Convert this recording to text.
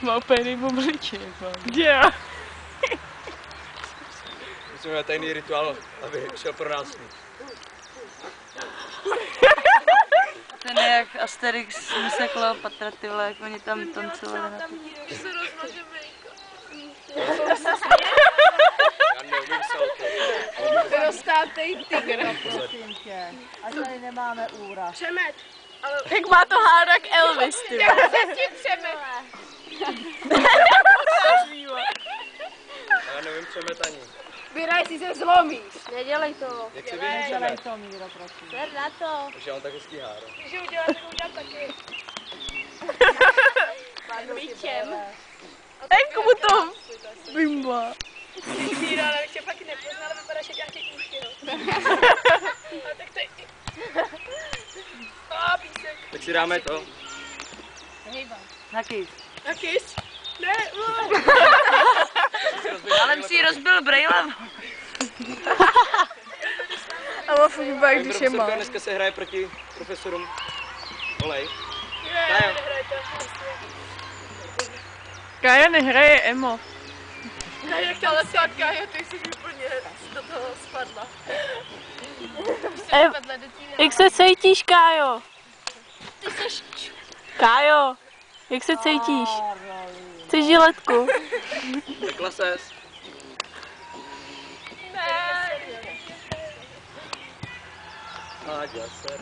Má úplně obličej. Jo. Musíme mít tajný rituál, aby šel pro nás. Ten je jak Asterix, Mise Kleopatra, ty vole, jak oni tam tancovali na to. Už se rozmaže mejka. Já neumím selfie. Roztátej tygr. Prosím tě, ať tady nemáme úraz. Přemet. Jak má to hádak Elvis, ty Já se tím přemet. Já nevím přemet ani. Vyraj si se zlomíš. Nedělej to. Jak se Nedělej vyhýšeme? to, Míro, prosím. Ber na to. Už já mám tak hezký háro. Můžu udělat, tak udělám taky. Míčem. Enku mu to bimba. Míra, ale tě fakt nepoznal, vypadáš jak nějaký kůžky, no. A tak tady... A písek. Tak si dáme to. Na kýs. A kys? Ne, Ale si rozbil brejlem. A má furt bák, když je má. Dneska se hraje proti profesorům. Olej. ne, nehrajte. Kája nehraje emo. Ne, jak ta lesá Kája, ty jsi úplně do toho spadla. Jak se cítíš, Kájo? Kájo, jak se cítíš? Chceš žiletku? Řekla ses. Ne. Áďa, ser.